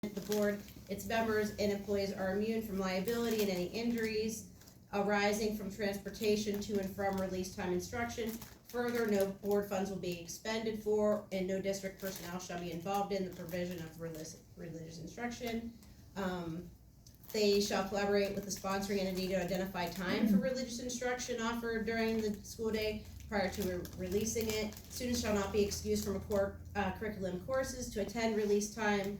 the board, its members, and employees are immune from liability and any injuries arising from transportation to and from release time instruction. Further, no board funds will be expended for, and no district personnel shall be involved in the provision of religious instruction. They shall collaborate with the sponsoring entity to identify time for religious instruction offered during the school day prior to releasing it. Students shall not be excused from curriculum courses to attend release time.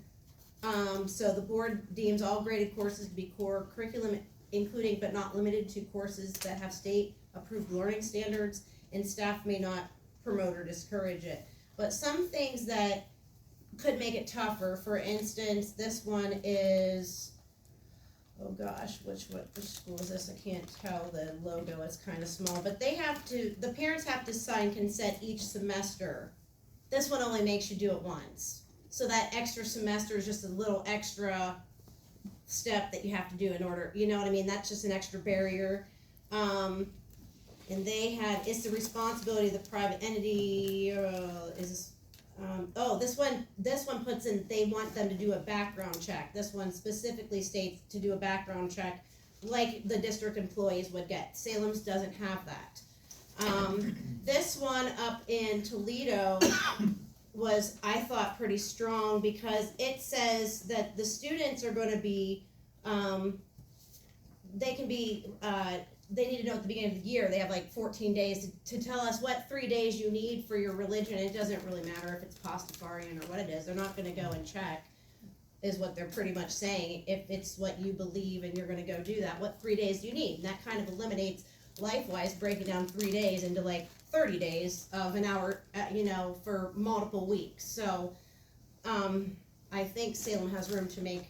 So the board deems all graded courses to be core curriculum, including but not limited to courses that have state-approved learning standards, and staff may not promote or discourage it. But some things that could make it tougher, for instance, this one is, oh gosh, which school is this? I can't tell the logo, it's kind of small, but the parents have to sign consent each semester. This one only makes you do it once. So that extra semester is just a little extra step that you have to do in order, you know what I mean? That's just an extra barrier. And it's the responsibility of the private entity, this one puts in, they want them to do a background check. This one specifically states to do a background check like the district employees would get. Salem's doesn't have that. This one up in Toledo was, I thought, pretty strong because it says that the students are going to be, they need to know at the beginning of the year, they have like 14 days to tell us what 3 days you need for your religion. It doesn't really matter if it's Pastafarian or what it is. They're not going to go and check, is what they're pretty much saying. If it's what you believe and you're going to go do that, what 3 days do you need? And that kind of eliminates Lifewise breaking down 3 days into like 30 days of an hour, for multiple weeks. So I think Salem has room to make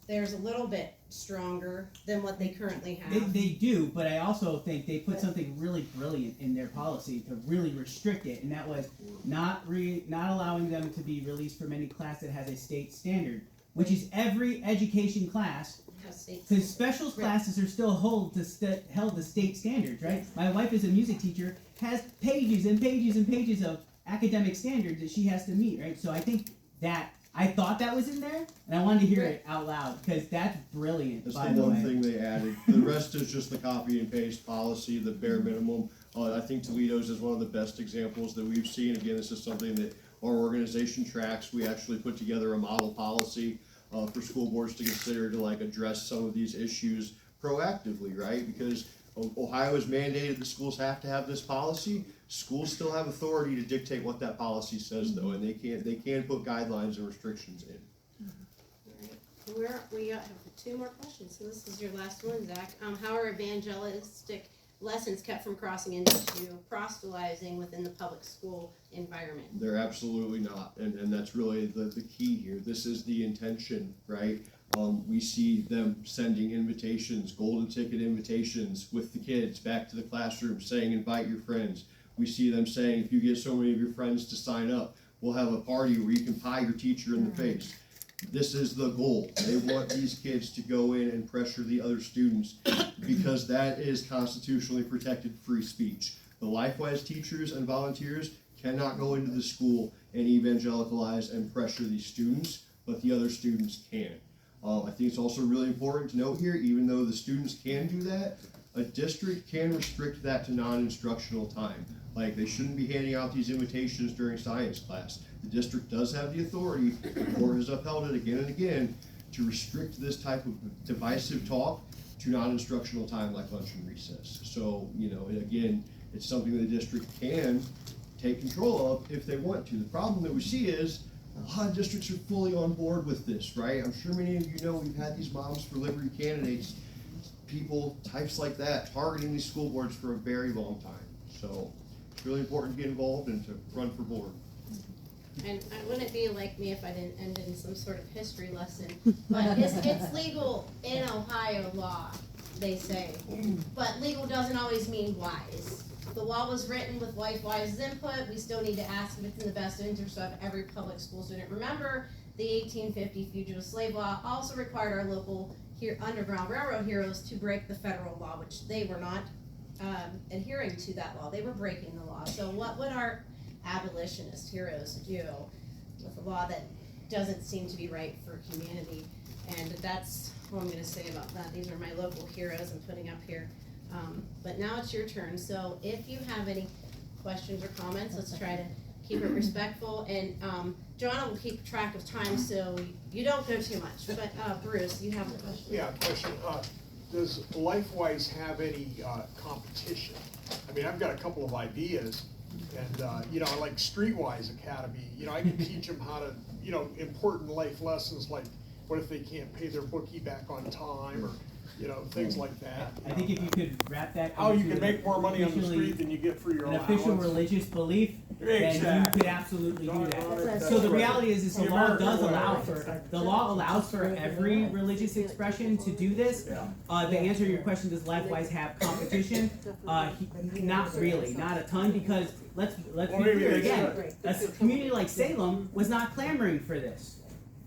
theirs a little bit stronger than what they currently have. They do, but I also think they put something really brilliant in their policy to really restrict it, and that was not allowing them to be released from any class that has a state standard, which is every education class. Because specials classes are still held to state standards, right? My wife is a music teacher, has pages and pages and pages of academic standards that she has to meet, right? So I think that, I thought that was in there, and I wanted to hear it out loud, because that's brilliant, That's by the one way. thing they added. The rest is just the copy and paste policy, the bare minimum. I think Toledo's is one of the best examples that we've seen. Again, this is something that our organization tracks. We actually put together a model policy for school boards to consider to address some of these issues proactively, right? Because Ohio has mandated the schools have to have this policy. Schools still have authority to dictate what that policy says, though, and they can put guidelines and restrictions in. We have 2 more questions, so this is your last one, Zach. How are evangelistic lessons kept from crossing into proselytizing within the public school environment? They're absolutely not, and that's really the key here. This is the intention, right? We see them sending invitations, golden ticket invitations with the kids back to the classroom saying invite your friends. We see them saying if you get so many of your friends to sign up, we'll have a party where you can pie your teacher in the face. This is the goal. They want these kids to go in and pressure the other students because that is constitutionally protected free speech. The Lifewise teachers and volunteers cannot go into the school and evangelicalize and pressure these students, but the other students can. I think it's also really important to note here, even though the students can do that, a district can restrict that to non-instructional time. Like, they shouldn't be handing out these invitations during science class. The district does have the authority, the court has upheld it again and again, to restrict this type of divisive talk to non-instructional time like lunch and recess. So, again, it's something the district can take control of if they want to. The problem that we see is a lot of districts are fully on board with this, right? I'm sure many of you know we've had these Moms for Liberty candidates, people, types like that, targeting these school boards for a very long time. So it's really important to get involved and to run for board. And I wouldn't be like me if I didn't end in some sort of history lesson. But it's legal in Ohio law, they say. But legal doesn't always mean wise. The law was written with Lifewise's input. We still need to ask if it's in the best interest of every public school student. Remember, the 1850 Fugitive Slave Law also required our local Underground Railroad heroes to break the federal law, which they were not adhering to that law. They were breaking the law. So what would our abolitionist heroes do with a law that doesn't seem to be right for community. And that's what I'm gonna say about that. These are my local heroes I'm putting up here. But now it's your turn, so if you have any questions or comments, let's try to keep it respectful, and, John will keep track of time, so you don't go too much, but, Bruce, you have a question? Yeah, question, does Lifewise have any, competition? I mean, I've got a couple of ideas, and, you know, like Streetwise Academy, you know, I can teach them how to, you know, important life lessons, like what if they can't pay their bookie back on time, or, you know, things like that. I think if you could wrap that How you into can make more money on the officially street than you get for your an allowance. official religious belief, then you Exactly. could absolutely do that. That's So the right. reality is the The law American does way. allow for, the law allows for every religious expression to do this. Yeah. The answer to your question, does Lifewise have competition? Not really, not a ton, because let's be Well, maybe clear they again, should. a community like Salem was not clamoring for this.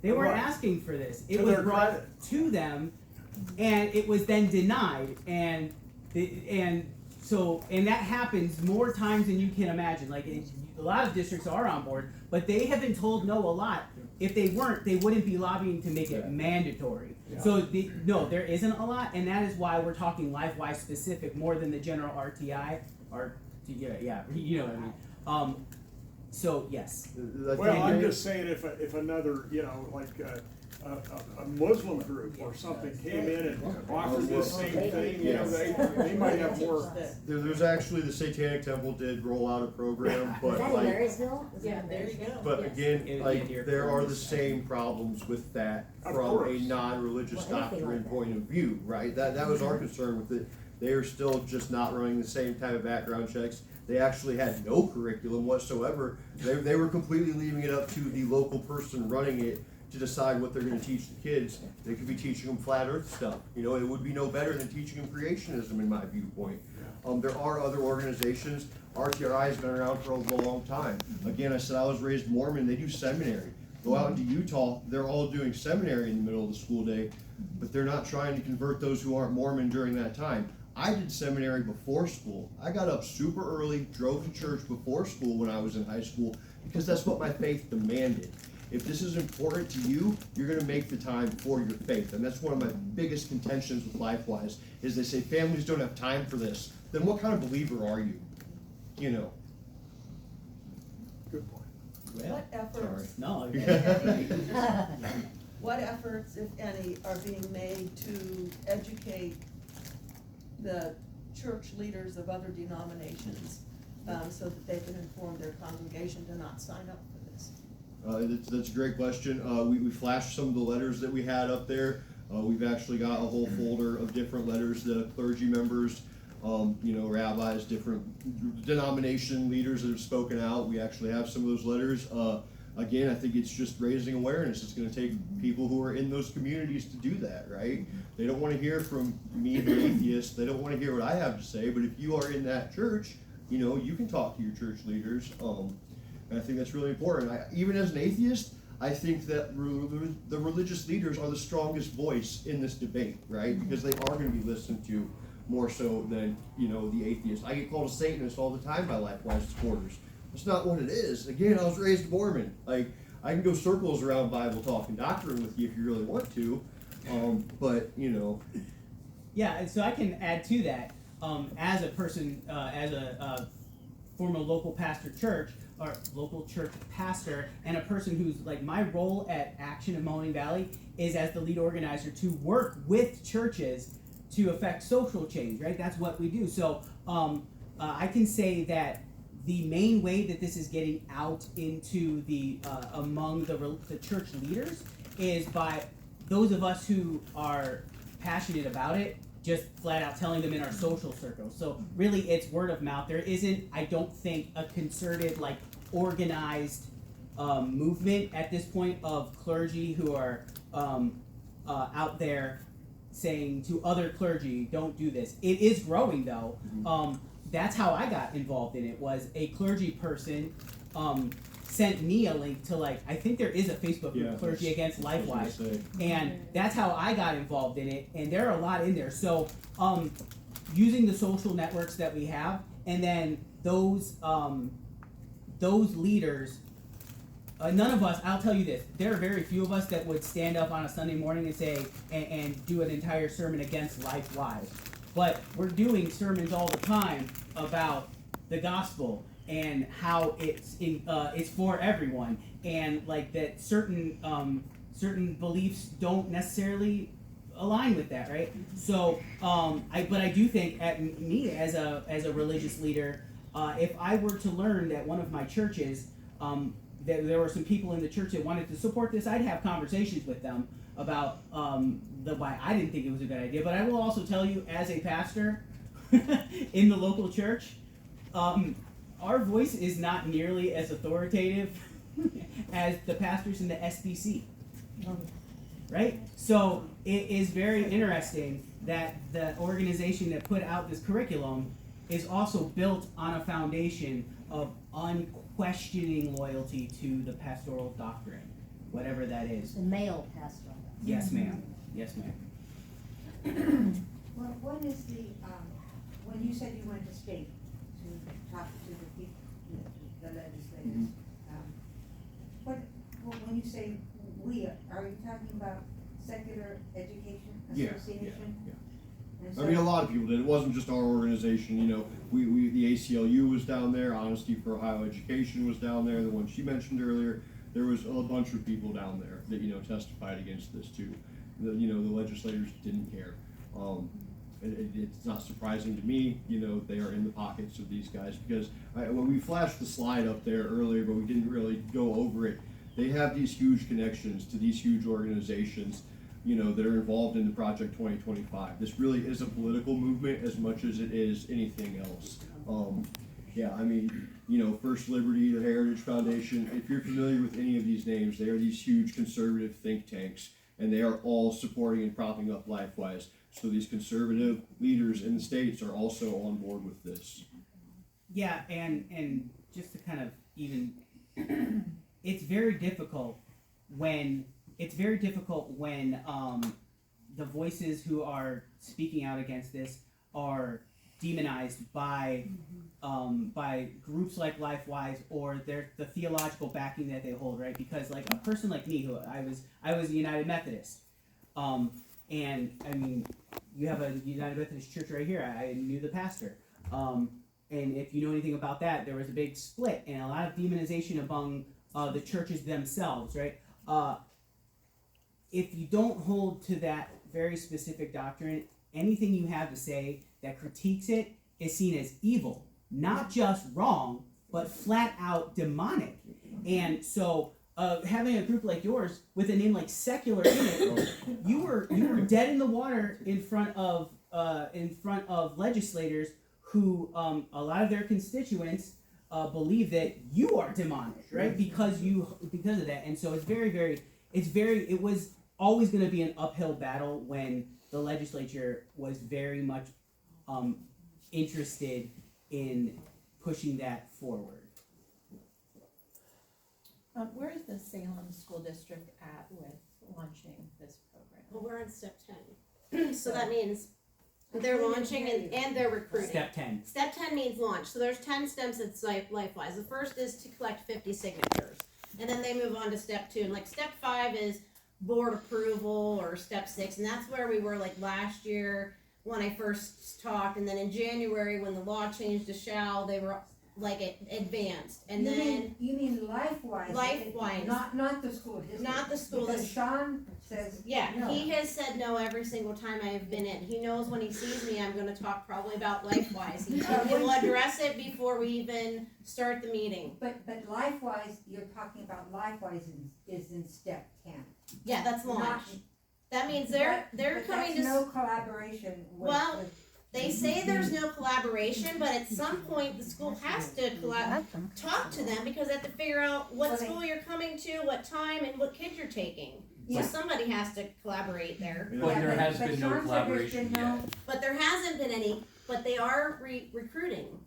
They weren't Right. asking for this. It To was their brought credit. to them, and it was then denied, and that happens more times than you can imagine. Like, a lot of districts are on board, but they have been told no a lot. If they weren't, they wouldn't be lobbying to make it mandatory. Yeah. So no, there isn't a lot, and that is why we're talking Lifewise specific more than the general RTI. Yeah, you know what I mean. So yes. Well, I'm just saying if another, you know, like a Muslim group or something came in and offered this same thing, you know, they might have more. There's actually, the Satanic Temple did roll out a program, but Is that in like, Marysville? Is Yeah, that in there you Marysville? go. but Yes. again, In like, Deer there are the Forest. same problems with that Of from a course. non-religious Well, anything doctrine like that. point of view, right? That was our concern with it. They are still just not running the same type of background checks. They actually had no curriculum whatsoever. They were completely leaving it up to the local person running it to decide what they're gonna teach the kids. They could be teaching them flat earth stuff. You know, it would be no better than teaching them creationism in my viewpoint. There are other organizations. RTRI has been around for a long time. Again, I said I was raised Mormon. They do seminary. Go out into Utah, they're all doing seminary in the middle of the school day, but they're not trying to convert those who aren't Mormon during that time. I did seminary before school. I got up super early, drove to church before school when I was in high school, because that's what my faith demanded. If this is important to you, you're gonna make the time for your faith. And that's one of my biggest contentions with Lifewise, is they say families don't have time for this. Then what kind of believer are you? You know? Good point. Well, What efforts, no. what efforts, if any, are being made to educate the church leaders of other denominations, so that they can inform their congregation to not sign up for this? That's a great question. We flashed some of the letters that we had up there. We've actually got a whole folder of different letters that clergy members, you know, rabbis, different denomination leaders that have spoken out. We actually have some of those letters. Again, I think it's just raising awareness. It's going to take people who are in those communities to do that, right? They don't want to hear from me, the atheist. They don't want to hear what I have to say. But if you are in that church, you know, you can talk to your church leaders. And I think that's really important. Even as an atheist, I think that the religious leaders are the strongest voice in this debate, right? Because they are going to be listened to more so than, you know, the atheist. I get called a Satanist all the time by Lifewise supporters. That's not what it is. Again, I was raised Mormon. Like, I can go circles around Bible talk and doctrine with you if you really want to, but, you know. Yeah, and so I can add to that, as a person, as a former local pastor church, or local church pastor, and a person who's, like, my role at Action in Mahoning Valley is as the lead organizer to work with churches to affect social change, right? That's what we do. So I can say that the main way that this is getting out into the among the church leaders is by those of us who are passionate about it, just flat out telling them in our social circles. So really it's word of mouth. There isn't, I don't think, a concerted, like, organized movement at this point of clergy who are out there saying to other clergy, don't do this. It is growing though. That's how I got involved in it, was a clergy person sent me a link to, like, I think there is a Facebook group, Clergy Against Lifewise, and that's how I got involved in it, and there are a lot in there. So using the social networks that we have, and then those leaders none of us, I'll tell you this, there are very few of us that would stand up on a Sunday morning and say, and do an entire sermon against Lifewise. But we're doing sermons all the time about the gospel and how it's for everyone, and like that certain beliefs don't necessarily align with that, right? So, but I do think me as a religious leader, if I were to learn that one of my churches, that there were some people in the church that wanted to support this, I'd have conversations with them about why I didn't think it was a good idea. But I will also tell you, as a pastor in the local church, our voice is not nearly as authoritative as the pastors in the SBC. Right? So it is very interesting that the organization that put out this curriculum is also built on a foundation of unquestioning loyalty to the pastoral doctrine, whatever that is. The male pastoral. Yes, ma'am. Yes, ma'am. Well, what is the, when you said you went to state to talk to the people, the legislators, when you say we, are you talking about Secular Education Association? Yeah. And I mean, a lot of people did. It wasn't just our organization. You know, we the ACLU was down there. Honesty for Ohio Education was down there. The one she mentioned earlier. There was a bunch of people down there that testified against this too. The legislators didn't care. It's not surprising to me. They are in the pockets of these guys because when we flashed the slide up there earlier, but we didn't really go over it. They have these huge connections to these huge organizations, that are involved in the Project 2025. This really is a political movement as much as it is anything else. First Liberty, the Heritage Foundation, if you're familiar with any of these names, they are these huge conservative think tanks, and they are all supporting and propping up Lifewise. So these conservative leaders in the states are also on board with this. Yeah, and just to kind of even, it's very difficult when the voices who are speaking out against this are demonized by groups like Lifewise or the theological backing that they hold, right? Because like a person like me, who I was a United Methodist, and I mean, you have a United Methodist church right here. I knew the pastor, and if you know anything about that, there was a big split and a lot of demonization among the churches themselves, right? If you don't hold to that very specific doctrine, anything you have to say that critiques it is seen as evil, not just wrong, but flat out demonic. And so, having a group like yours with a name like Secular in it, you were dead in the water in front of legislators who a lot of their constituents believe that you are demonic, right? Because of that. And so it was always going to be an uphill battle when the legislature was very much interested in pushing that forward. Where is the Salem School District at with launching this program? Well, we're on step 10. So that means they're launching and they're recruiting. Step 10. Step 10 means launch. So there's 10 steps at Lifewise. The first is to collect 50 signatures. And then they move on to step 2. And like step 5 is board approval, or step 6. And that's where we were like last year when I first talked. And then in January when the law changed to shall, they were like advanced. And you mean Lifewise? Lifewise. Not the school district. Not the school Because district. Sean says Yeah, no. he has said no every single time I have been in. He knows when he sees me, I'm going to talk probably about Lifewise. He will address it before we even start the meeting. But Lifewise, you're talking about Lifewise is in step 10. Yeah, that's launch. Not- That means they're but coming that's to. no collaboration with. Well, with- They say there's no collaboration, but at some point the school has to talk to them because they have to figure out what school you're coming to, what time, and what kids you're taking. Yeah. So somebody has to collaborate there. But there has but been no Sean said collaboration there's been no- yet. But there hasn't been any, but they are recruiting.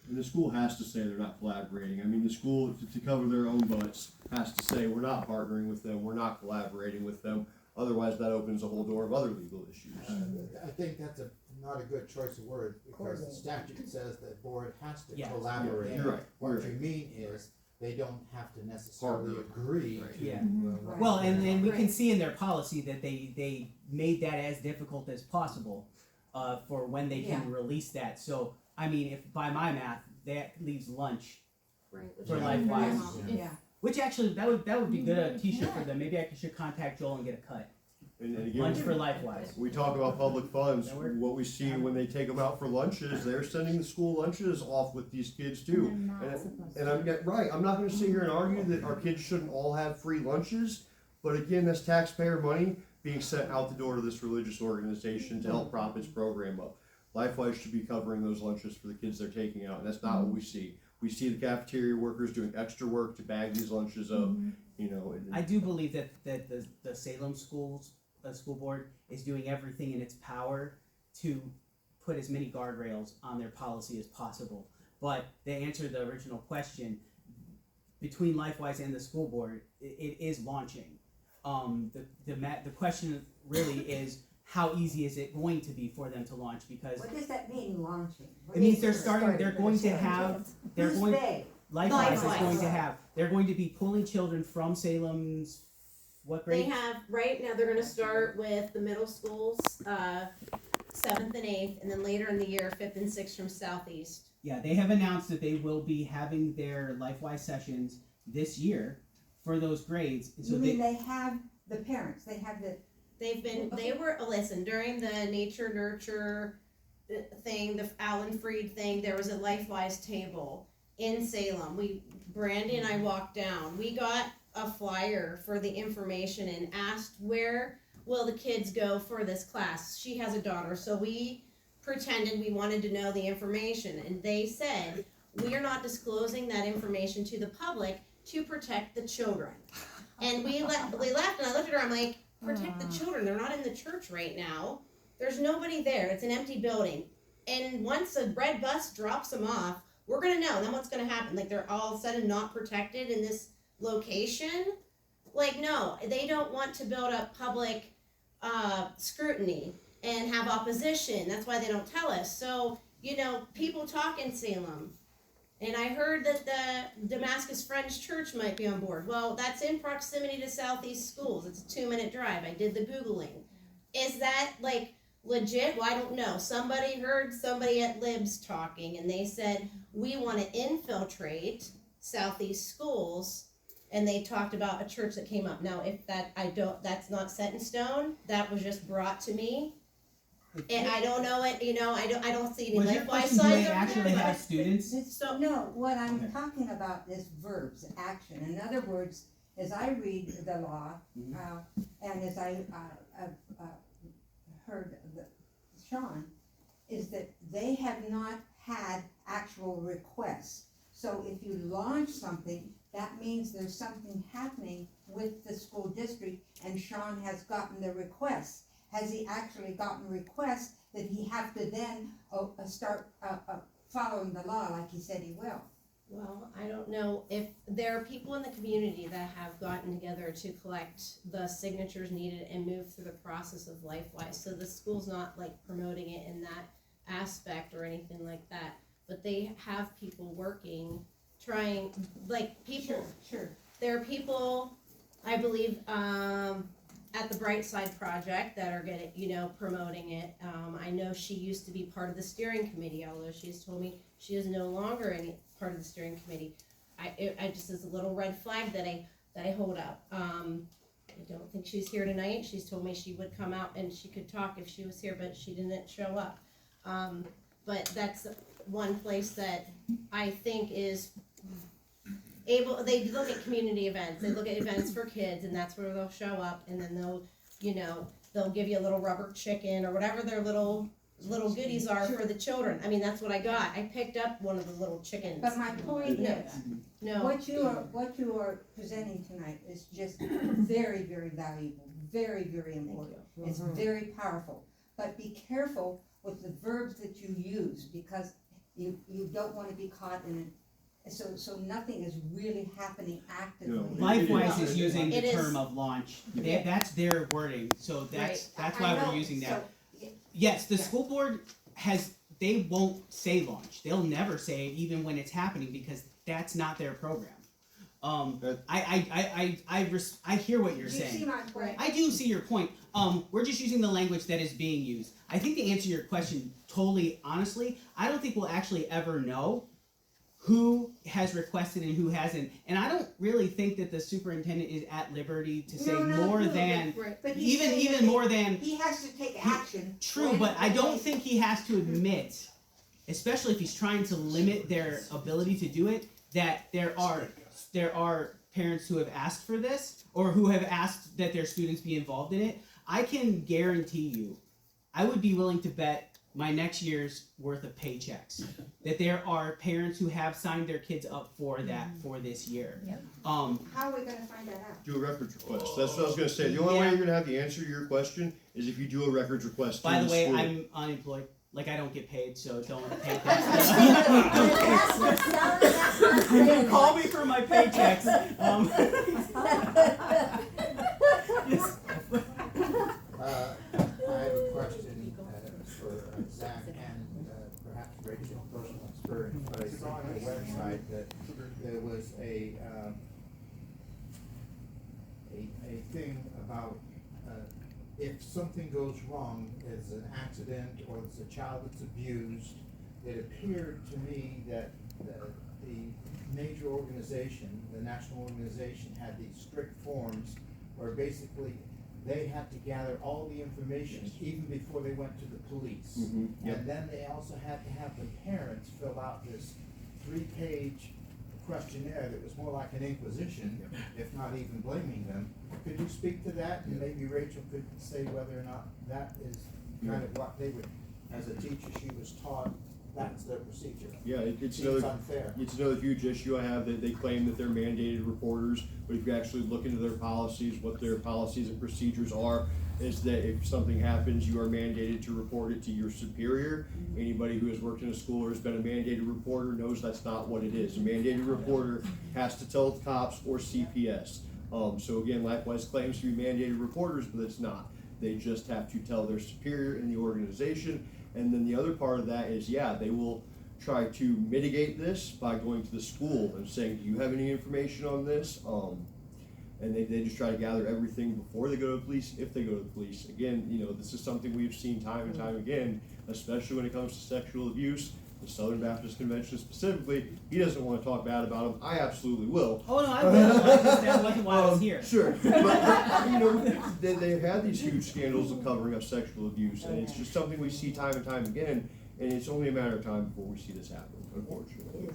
And the school has to say they're not collaborating. I mean, the school, to cover their own butts, has to say we're not partnering with them, we're not collaborating with them. Otherwise, that opens a whole door of other legal issues. I think that's not a good choice of words, because the statute says that board has to Yeah. collaborate. You're right. What you mean is, they don't have to necessarily Partner. agree Right. to. Yeah. what Well, they're and we doing. can see in their policy that they made that as difficult as possible for when they can release that. So, I mean, if by my math, that leaves lunch Right. for Yeah. Lifewise. Yeah. Which actually, that would be good, a t-shirt for them. Maybe I should contact Joel and get a cut. And Lunch again, for Lifewise. we talk about public funds, That work? what we see when they take them out for lunches, they're sending the school lunches off with these kids too. And I'm right, I'm not gonna sit here and argue that our kids shouldn't all have free lunches, but again, that's taxpayer money being sent out the door to this religious organization to help prop its program up. Lifewise should be covering those lunches for the kids they're taking out, and that's not what we see. We see the cafeteria workers doing extra work to bag these lunches up, you know. I do believe that the Salem school board is doing everything in its power to put as many guardrails on their policy as possible. But to answer the original question, between Lifewise and the school board, it is launching. The question really is, how easy is it going to be for them to launch? Because What does that mean, launching? What it means is they're it? starting. They're going to have. They're Who's going. they? Lifewise is Lifewise. going to have. They're going to be pulling children from Salem's. What They grade? have, right now, they're gonna start with the middle schools, 7th and 8th, and then later in the year, 5th and 6th from Southeast. Yeah, they have announced that they will be having their Lifewise sessions this year for those grades. And so You mean they have the parents, they have the, They were, listen, during the nature nurture thing, the Alan Freed thing, there was a Lifewise table in Salem. Brandy and I walked down. We got a flyer for the information and asked, where will the kids go for this class? She has a daughter, so we pretended we wanted to know the information, and they said, we are not disclosing that information to the public to protect the children. And we left, and I looked at her, I'm like, protect the children, they're not in the church right now. There's nobody there, it's an empty building. And once a red bus drops them off, we're gonna know, then what's gonna happen? Like, they're all of a sudden not protected in this location? Like, no, they don't want to build up public scrutiny and have opposition. That's why they don't tell us. So, people talk in Salem. And I heard that the Damascus Friends Church might be on board. Well, that's in proximity to Southeast schools. It's a 2-minute drive. I did the Googling. Is that, legit? Well, I don't know. Somebody heard somebody at Libs talking, and they said, we want to infiltrate Southeast schools. And they talked about a church that came up. Now, if that's not set in stone. That was just brought to me. And I don't know it, I don't see any Was your Lifewise question, do signs they over actually there, have but- students? So, no, what I'm Okay. talking about is verbs, action. In other words, as I read the law, and as I heard Sean, is that they have not had actual requests. So if you launch something, that means there's something happening with the school district, and Sean has gotten the request. Has he actually gotten requests that he have to then start following the law like he said he will? well, I don't know if there are people in the community that have gotten together to collect the signatures needed and move through the process of Lifewise. So the school's not promoting it in that aspect or anything like that. But they have people working, trying, people. Sure. There are people, I believe, at the Bright Side Project that are getting, promoting it. I know she used to be part of the steering committee, although she's told me she is no longer any part of the steering committee. I just is a little red flag that I hold up. I don't think she's here tonight. She's told me she would come out and she could talk if she was here, but she didn't show up. But that's one place that I think is able, they look at community events, they look at events for kids, and that's where they'll show up, and then they'll give you a little rubber chicken or whatever their little goodies are for the children. I mean, that's what I got. I picked up one of the little chickens. But my point is, No, what you are presenting tonight is just very, very valuable, very, very important. It's very powerful. But be careful with the verbs that you use, because you don't want to be caught in it. So nothing is really happening actively. No. Lifewise is using It the is. term of launch. That's their wording, so that's Right. why I know, we're using that. so- Yes, the school board they won't say launch. They'll never say it even when it's happening because that's not their program. I hear what you're Do you see saying. my point? I do see your point. We're just using the language that is being used. I think to answer your question totally honestly, I don't think we'll actually ever know who has requested and who hasn't. And I don't really think that the superintendent is at liberty to say more than But he's saying even that more than he has to take action. true, when- but I don't think he has to admit, especially if he's trying to limit their ability to do it, that there are parents who have asked for this or who have asked that their students be involved in it. I can guarantee you, I would be willing to bet my next year's worth of paychecks that there are parents who have signed their kids up for that for this year. Yep. How are we gonna find that out? Do a records request. That's what I was gonna say. The only way Yeah. you're gonna have the answer to your question is if you do a records request. By to the way, school. I'm unemployed. Like I don't get paid, so don't pay That's what Salem, that's not saying. Call me for my paychecks. I have a question for Zach and perhaps Rachel, personal experience, but I saw on the website that there was a thing about if something goes wrong, as an accident or there's a child that's abused, it appeared to me that the major organization, the national organization, had these strict forms where basically they had to gather all the information even before they went to the police. Mhm, yep. And then they also had to have the parents fill out this 3-page questionnaire that was more like an inquisition, if not even blaming them. Could you speak to that? And maybe Rachel could say whether or not that is kind of what they would, as a teacher, she was taught, that's their procedure. Yeah, it's Seems another. unfair. It's another huge issue I have that they claim that they're mandated reporters, but if you actually look into their policies, what their policies and procedures are, is that if something happens, you are mandated to report it to your superior. Anybody who has worked in a school or has been a mandated reporter knows that's not what it is. A mandated reporter has to tell the cops or CPS. So again, Lifewise claims to be mandated reporters, but it's not. They just have to tell their superior in the organization. And then the other part of that is, yeah, they will try to mitigate this by going to the school and saying, do you have any information on this? And they just try to gather everything before they go to the police, if they go to the police. Again, this is something we've seen time and time again, especially when it comes to sexual abuse. The Southern Baptist Convention specifically, he doesn't want to talk bad about them. I absolutely will. Oh no, I will. That wasn't why I was here. Sure, but they've had these huge scandals of covering up sexual abuse, and it's just something we see time and time again, and it's only a matter of time before we see this happen, unfortunately.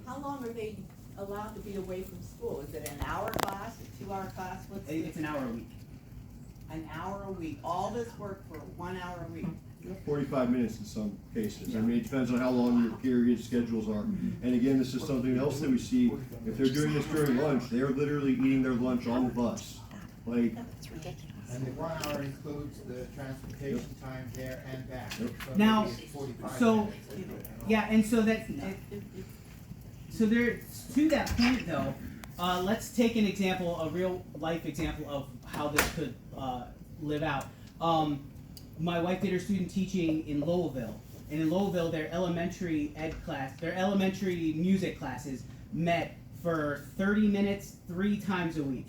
How long are they allowed to be away from school? Is it an hour class, a 2-hour class? What's It's an hour a week. an hour a week? All this work for 1 hour a week? 45 minutes in some cases. I mean, it depends on how long your period schedules are. And again, this is something else that we see. If they're doing this during lunch, they're literally eating their lunch on the bus. Like, And the 1 hour includes the transportation time there and back. Yep. So Now, maybe it's 45 so- minutes. Yeah, and so so there, to that point though, let's take an example, a real life example of how this could live out. My wife did her student teaching in Lowellville, and in Lowellville, their elementary their elementary music classes met for 30 minutes 3 times a week.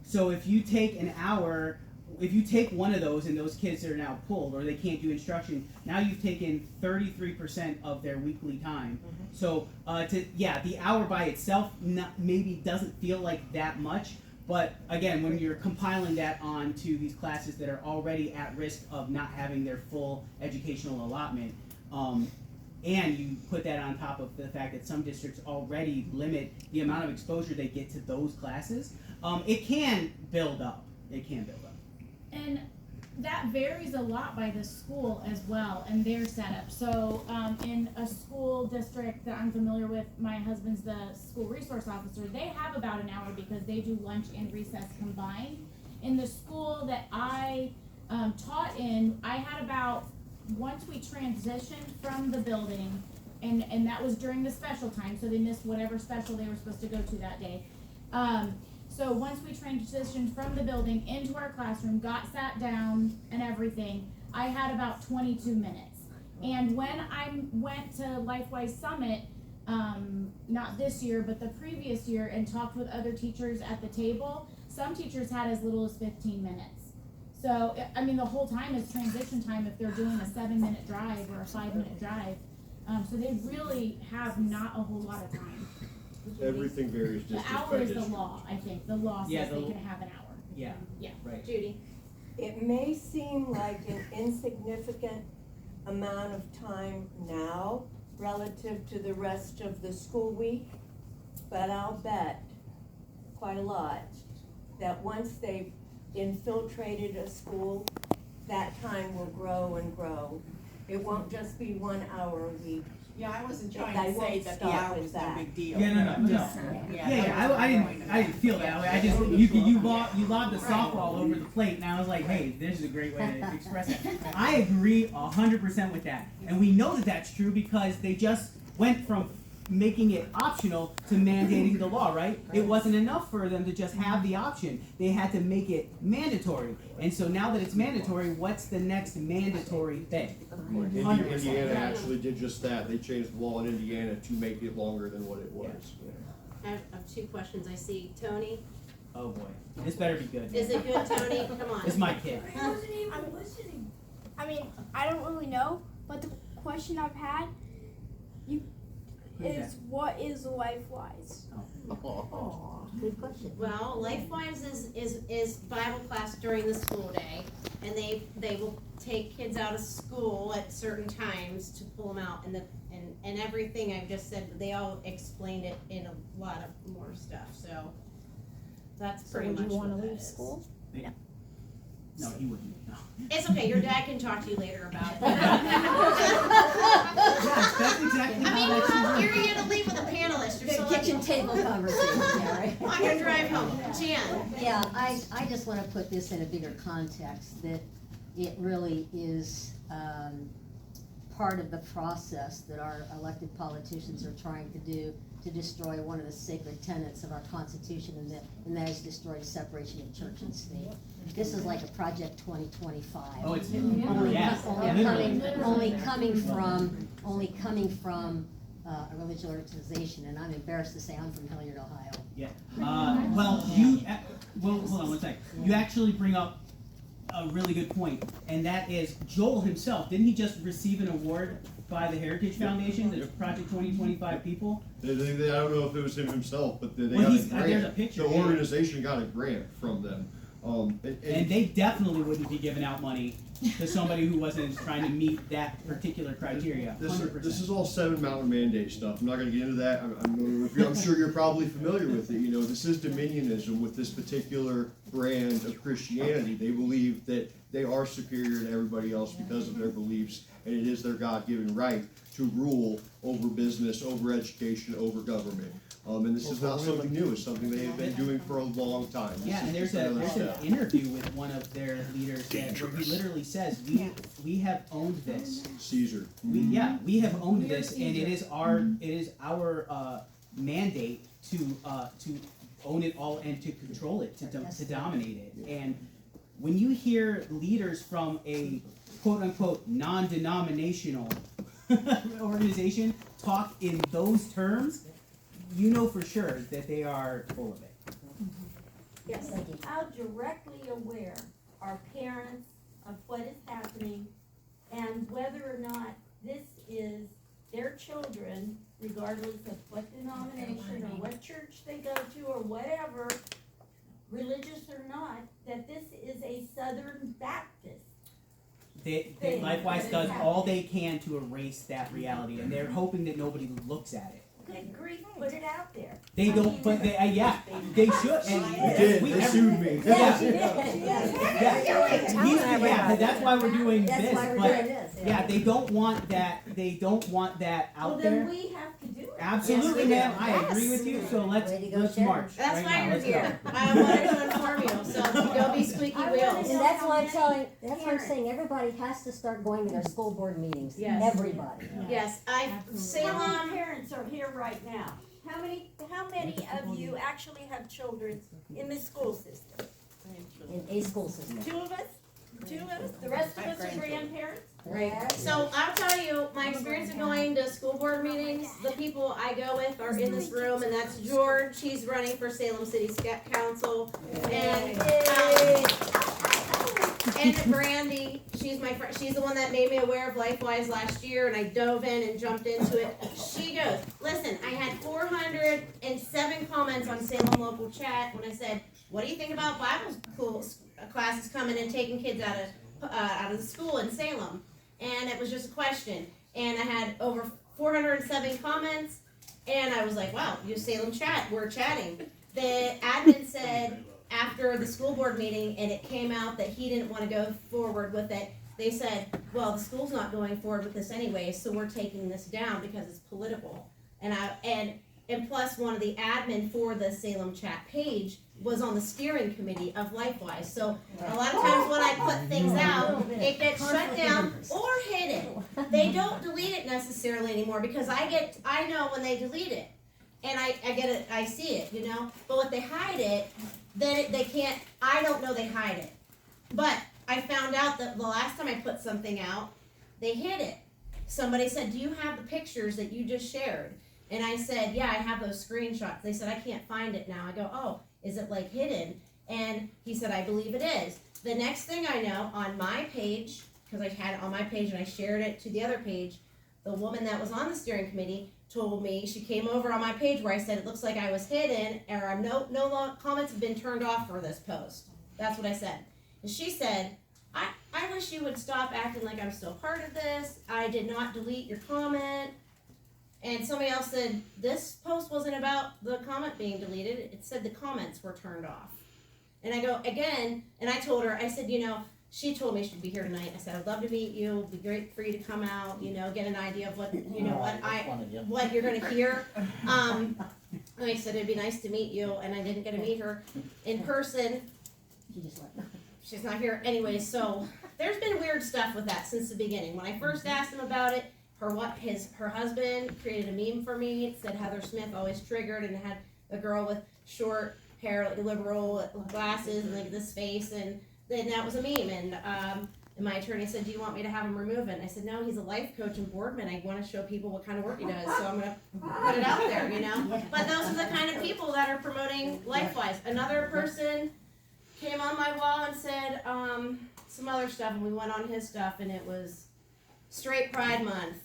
So if you take an hour, if you take one of those and those kids are now pulled or they can't do instruction, now you've taken 33% of their weekly time. So the hour by itself maybe doesn't feel like that much, but again, when you're compiling that onto these classes that are already at risk of not having their full educational allotment, and you put that on top of the fact that some districts already limit the amount of exposure they get to those classes, it can build up. It can build up. And that varies a lot by the school as well and their setup. So in a school district that I'm familiar with, my husband's the school resource officer, they have about an hour because they do lunch and recess combined. In the school that I taught in, I had about, once we transitioned from the building, and that was during the special time, so they missed whatever special they were supposed to go to that day. So once we transitioned from the building into our classroom, got sat down and everything, I had about 22 minutes. And when I went to Lifewise Summit, not this year, but the previous year, and talked with other teachers at the table, some teachers had as little as 15 minutes. So, I mean, the whole time is transition time if they're doing a 7-minute drive or a 5-minute drive. So they really have not a whole lot of time. Everything varies The district hour by is the district. law, I think. The law says Yeah, they can have an hour. Yeah. Yeah. Right. Judy? It may seem like an insignificant amount of time now relative to the rest of the school week, but I'll bet quite a lot that once they've infiltrated a school, that time will grow and grow. It won't just be 1 hour a week. Yeah, I wasn't They trying to say won't that the stop hour with was no that. big deal. Yeah, no. Yeah, I didn't feel that way. I just you lobbed the softball over the plate, and I was like, hey, this is a great way to express it. I agree 100% with that, and we know that that's true because they just went from making it optional to mandating the law, right? It wasn't enough for them to just have the option. They had to make it mandatory. And so now that it's mandatory, what's the next mandatory thing? 100%. Indiana actually did just that. They changed the law in Indiana to make it longer than what it was. I have 2 questions I see. Tony, Oh boy, this better be good. is it good, Tony? Come on. This is my kid. I mean, I don't really know, but the question I've had is what is Lifewise? Good question. Well, Lifewise is Bible class during the school day, and they will take kids out of school at certain times to pull them out, and everything I've just said, they all explained it in a lot of more stuff, so that's pretty much what that is. school? No, he wouldn't. No. It's okay, your dad can talk to you later about it. Yes, that's exactly I how that should mean, work. you're gonna leave with a panelist, you're so Kitchen table conversation, yeah, right? on your drive home. Jan? Yeah, I just want to put this in a bigger context, that it really is part of the process that our elected politicians are trying to do to destroy one of the sacred tenets of our Constitution, and that is destroy separation of church and state. This is like a Project 2025. Oh, it's Only coming from a religious organization, and I'm embarrassed to say I'm from Hilliard, Ohio. Yeah. Well, hold on one second. You actually bring up a really good point, and that is Joel himself. Didn't he just receive an award by the Heritage Foundation, the Project 2025 people? I don't know if it was him himself, but they Well, got a there's a grant. picture, The yeah. organization got a grant from them. And they definitely wouldn't be giving out money to somebody who wasn't trying to meet that particular criteria. 100%. This is all Seven Mountain Mandate stuff. I'm not going to get into that. I'm sure you're probably familiar with it. You know, this is dominionism with this particular brand of Christianity. They believe that they are superior to everybody else because of their beliefs, and it is their God-given right to rule over business, over education, over government. And this is not something new. It's something they have been doing for a long time. Yeah, and there's an interview with one of their leaders that where he literally says, "We have owned this." Caesar. We have owned this, and it is our mandate to own it all and to control it, to dominate it. And when you hear leaders from a quote unquote non-denominational organization talk in those terms, you know for sure that they are full of it. Yes, how directly aware are parents of what is happening and whether or not this is their children, regardless of what denomination or what church they go to or whatever, religious or not, that this is a Southern Baptist? They Lifewise does all they can to erase that reality, and they're hoping that nobody looks at it. Good grief, put it out there. They don't, but they should. And They sued me. That's why we're doing That's this. why we're But doing this, yeah. yeah, they don't want that. They don't want that out Well, there. then we have to do it. Absolutely, Yes, ma'am. I agree with you. So let's march. That's right why now. you're Let's here. go. I wanted to inform you, so don't be squeaky wheels. And that's why I'm saying everybody has to start going to their school board meetings. Yes. Everybody. Yes, How many Salem, parents are here right now? How many of you actually have children in the school system? In a school system. 2 of us? The rest of us are grandparents. Right. So I'll tell you, my experience of going to school board meetings, the people I go with are in this room, and that's George, he's running for Salem City Council, and, and Brandy, she's my friend, she's the one that made me aware of Lifewise last year, and I dove in and jumped into it. She goes, listen, I had 407 comments on Salem local chat when I said, what do you think about Bible classes coming and taking kids out of the school in Salem? And it was just a question, and I had over 407 comments, and I was like, wow, you Salem chat, we're chatting. The admin said after the school board meeting, and it came out that he didn't want to go forward with it, they said, well, the school's not going forward with this anyway, so we're taking this down because it's political. And plus, one of the admin for the Salem chat page was on the steering committee of Lifewise. So a lot of times when I put things out, it gets shut down or hidden. They don't delete it necessarily anymore because I know when they delete it, and I get it, I see it, you know. But when they hide it, then they can't. I don't know they hide it. But I found out that the last time I put something out, they hid it. Somebody said, "Do you have the pictures that you just shared?" And I said, yeah, I have those screenshots. They said, I can't find it now. I go, oh, is it like hidden? And he said, I believe it is. The next thing I know, on my page, because I had it on my page and I shared it to the other page, the woman that was on the steering committee told me, she came over on my page where I said, it looks like I was hidden, or no comments have been turned off for this post. That's what I said. And she said, I wish you would stop acting like I'm still part of this. I did not delete your comment. And somebody else said, this post wasn't about the comment being deleted. It said the comments were turned off. And I go, again, and I told her, I said, you know, she told me she'd be here tonight. I said, I'd love to meet you. It'd be great for you to come out, you know, get an idea of what, you know, what you're going to hear. And I said, it'd be nice to meet you. And I didn't get to meet her in person. She's not here anyway. So there's been weird stuff with that since the beginning. When I first asked him about it, her husband created a meme for me. It said Heather Smith always triggered, and it had a girl with short hair, like liberal glasses, and like this face, and then that was a meme. And my attorney said, do you want me to have him remove it? And I said, no, he's a life coach and boardman. I want to show people what kind of work he does, so I'm gonna put it out there, you know. But those are the kind of people that are promoting Lifewise. Another person came on my wall and said some other stuff, and we went on his stuff, and it was Straight Pride Month.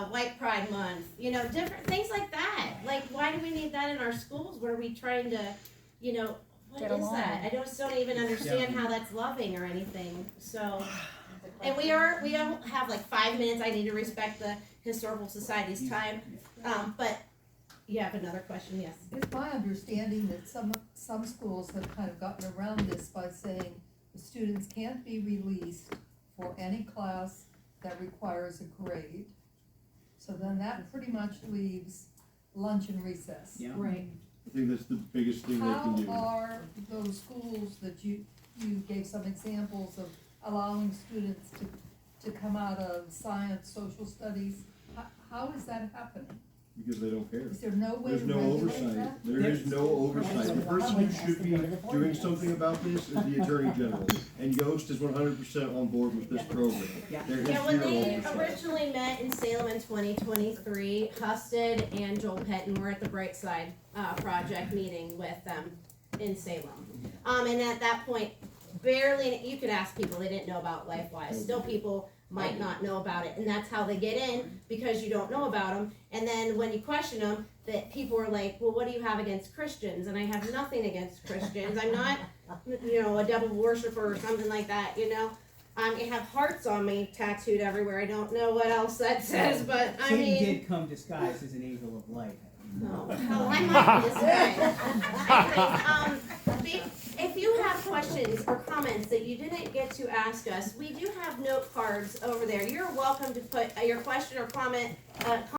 White Pride Month, you know, different things like that. Like, why do we need that in our schools? Where are we trying to, you know, what is that? I just don't even understand how that's loving or anything. So, and we don't have like 5 minutes. I need to respect the Historical Society's time. But you have another question, yes. It's my understanding that some schools have kind of gotten around this by saying the students can't be released for any class that requires a grade. So then that pretty much leaves lunch and recess. Yeah. Right. I think that's the biggest thing they can do. How are those schools that you gave some examples of allowing students to come out of science, social studies, how is that happening? Because they don't care. Is there no way There's to no regulate oversight. that? There is no oversight. The person who should be doing something about this is the Attorney General. And Yost is 100% on board with this program. There is Yeah, when zero they oversight. originally met in Salem in 2023, Husted and Joel Pettin were at the Bright Side Project meeting with them in Salem. And at that point, barely, you could ask people, they didn't know about Lifewise. Still people might not know about it, and that's how they get in, because you don't know about them. And then when you question them, that people are like, well, what do you have against Christians? And I have nothing against Christians. I'm not, you know, a devil worshiper or something like that, you know. I have hearts on me tattooed everywhere. I don't know what else that says, but I Satan mean. did come disguised as an angel of light. No, hell, I might be this guy. If you have questions or comments that you didn't get to ask us, we do have note cards over there. You're welcome to put your question or comment